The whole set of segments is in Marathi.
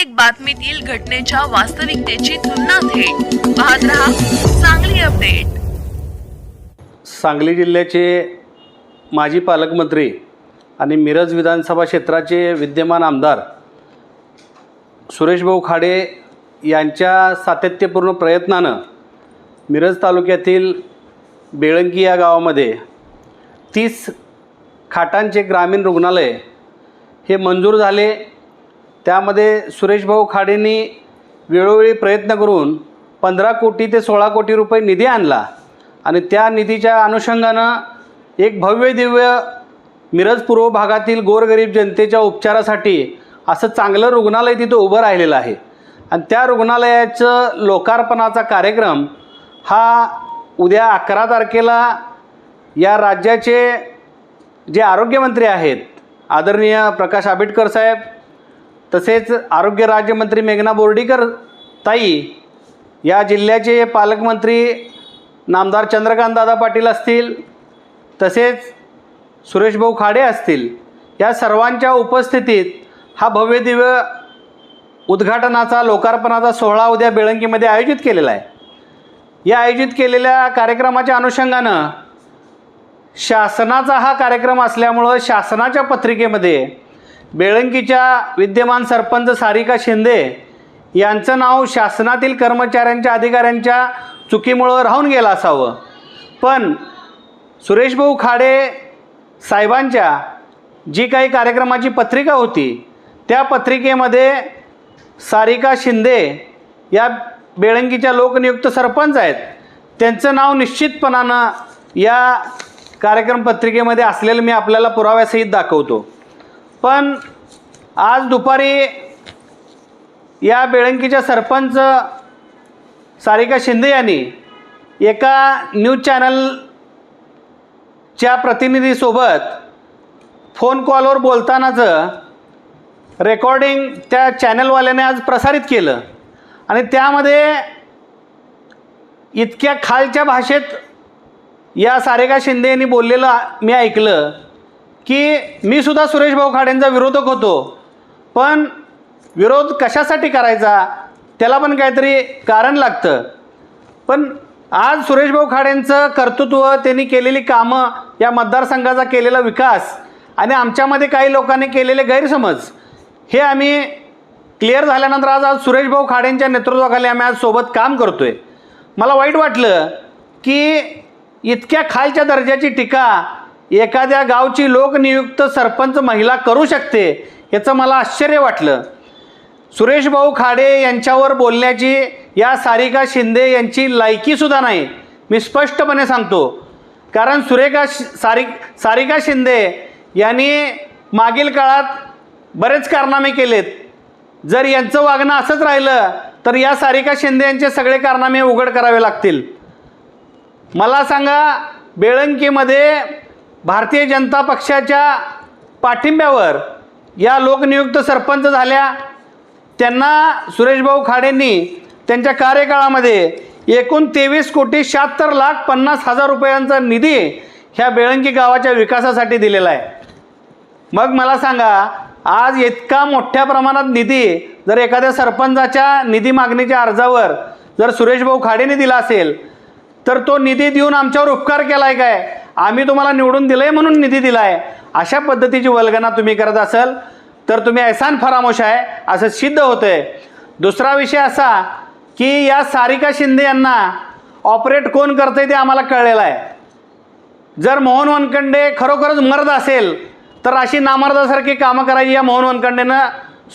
प्रत्येक बातमीतील घटनेच्या वास्तविकतेची तुलना थेट पाहत रहा सांगली अपडेट। सांगली जिल्ह्याचे माजी पालकमंत्री आणि मिरज विधानसभा क्षेत्राचे विद्यमान आमदार सुरेश भाऊ खाडे यांच्या सातत्यपूर्ण प्रयत्नानं मिरज तालुक्यातील बेळंकी या गावामध्ये 30 खाटांचे ग्रामीण रुग्णालय हे मंजूर झाले। त्यामध्ये सुरेश भाऊ खाडेंनी वेळोवेळी प्रयत्न करून 15 कोटी ते 16 कोटी रुपये निधी आणला आणि त्या निधीच्या अनुषंगानं एक भव्य दिव्य मिरज पूर्व भागातील गोरगरीब जनतेच्या उपचारासाठी असं चांगलं रुग्णालय तिथं उभं राहिलेलं आहे आणि त्या रुग्णालयाचं लोकार्पणाचा कार्यक्रम हा उद्या 11 तारखेला या राज्याचे जे आरोग्यमंत्री आहेत आदरणीय प्रकाश आंबेडकर साहेब, तसेच आरोग्य राज्यमंत्री मेघना बोर्डीकर ताई, या जिल्ह्याचे पालकमंत्री नामदार चंद्रकांत दादा पाटील असतील, तसेच सुरेश भाऊ खाडे असतील, या सर्वांच्या उपस्थितीत हा भव्य दिव्य उद्घाटनाचा लोकार्पणाचा सोहळा उद्या बेळंकीमध्ये आयोजित केलेला आहे। या आयोजित केलेल्या कार्यक्रमाच्या अनुषंगानं शासनाचा हा कार्यक्रम असल्यामुळं शासनाच्या पत्रिकेमध्ये बेळंकीच्या विद्यमान सरपंच सारिका शिंदे यांचं नाव शासनातील कर्मचाऱ्यांच्या अधिकाऱ्यांच्या चुकीमुळं राहून गेलं असावं, पण सुरेश भाऊ खाडे साहेबांच्या जी काही कार्यक्रमाची पत्रिका होती त्या पत्रिकेमध्ये सारिका शिंदे या बेळंकीच्या लोकनियुक्त सरपंच आहेत, त्यांचं नाव निश्चितपणानं या कार्यक्रम पत्रिकेमध्ये असलेलं मी आपल्याला पुराव्यासहित दाखवतो। पण आज दुपारी या बेळंकीच्या सरपंच सारिका शिंदे यांनी एका न्यूज चॅनलच्या प्रतिनिधीसोबत फोन कॉलवर बोलतानाचं रेकॉर्डिंग त्या चॅनलवाल्याने आज प्रसारित केलं आणि त्यामध्ये इतक्या खालच्या भाषेत या सारिका शिंदे यांनी बोललेलं मी ऐकलं की मी सुद्धा सुरेश भाऊ खाडेंचा विरोधक होतो, पण विरोध कशासाठी करायचा त्याला पण काहीतरी कारण लागतं। पण आज सुरेश भाऊ खाडेंचं कर्तृत्व, त्यांनी केलेली कामं, या मतदारसंघाचा केलेला विकास आणि आमच्यामध्ये काही लोकांनी केलेले गैरसमज हे आम्ही क्लिअर झाल्यानंतर आज सुरेश भाऊ खाडेंच्या नेतृत्वाखाली आम्ही आज सोबत काम करतो आहे। मला वाईट वाटलं की इतक्या खालच्या दर्जाची टीका एखाद्या गावची लोकनियुक्त सरपंच महिला करू शकते याचं मला आश्चर्य वाटलं। सुरेश भाऊ खाडे यांच्यावर बोलण्याची या सारिका शिंदे यांची लायकीसुद्धा नाही, मी स्पष्टपणे सांगतो। कारण सारिका शिंदे यांनी मागील काळात बरेच कारनामे केलेत। जर यांचं वागणं असंच राहिलं तर या सारिका शिंदे यांचे सगळे कारनामे उघड करावे लागतील। मला सांगा, बेळंकीमध्ये भारतीय जनता पक्षाच्या पाठिंब्यावर या लोकनियुक्त सरपंच झाल्या, त्यांना सुरेश भाऊ खाडेंनी त्यांच्या कार्यकाळामध्ये एकूण 23,76,50,000 रुपयांचा निधी ह्या बेळंकी गावाच्या विकासासाठी दिलेला आहे। मग मला सांगा, आज इतका मोठ्या प्रमाणात निधी जर एखाद्या सरपंचाच्या निधी मागणीच्या अर्जावर जर सुरेश भाऊ खाडेंनी दिला असेल तर तो निधी देऊन आमच्यावर उपकार केला आहे काय? आम्ही तुम्हाला निवडून दिलं आहे म्हणून निधी दिला आहे, अशा पद्धतीची वल्गना तुम्ही करत असाल तर तुम्ही ऐसान फरामोश आहे असं सिद्ध होतं आहे। दुसरा विषय असा की या सारिका शिंदे यांना ऑपरेट कोण करतं ते आम्हाला कळलेलं आहे। जर मोहन वनखंडे खरोखरच मर्द असेल तर अशी नामर्दासारखी कामं करायची या मोहन वनखंडेनं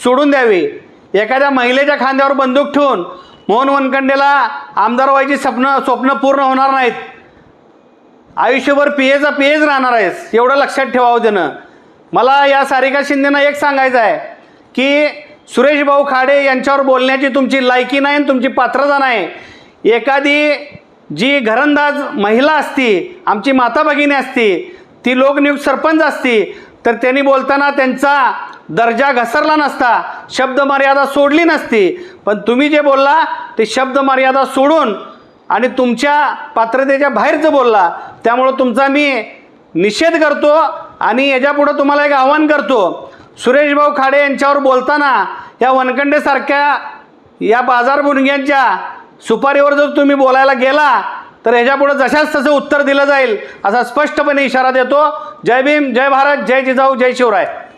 सोडून द्यावी। एखाद्या महिलेच्या खांद्यावर बंदूक ठेवून मोहन वनखंडेला आमदार व्हायची स्वप्न पूर्ण होणार नाहीत। आयुष्यभर पीएचा पीएच राहणार आहेस, एवढं लक्षात ठेवावं त्यानं। मला या सारिका शिंदेना एक सांगायचं आहे की सुरेश भाऊ खाडे यांच्यावर बोलण्याची तुमची लायकी नाही आणि तुमची पात्रता नाही। एखादी जी घरंदाज महिला असती, आमची माता भगिनी असती, ती लोकनियुक्त सरपंच असती तर त्यांनी बोलताना त्यांचा दर्जा घसरला नसता, शब्द मर्यादा सोडली नसती। पण तुम्ही जे बोलला ते शब्द मर्यादा सोडून आणि तुमच्या पात्रतेच्या बाहेरचं बोलला, त्यामुळं तुमचा मी निषेध करतो आणि याच्यापुढं तुम्हाला एक आव्हान करतो, सुरेशभाऊ खाडे यांच्यावर बोलताना या वनखंडेसारख्या या बाजार बुणग्यांच्या सुपारीवर जर तुम्ही बोलायला गेला तर ह्याच्यापुढे जशाच तसं उत्तर दिलं जाईल असा स्पष्टपणे इशारा देतो. जय भीम, जय भारत, जय जिजाऊ, जय शिवराय.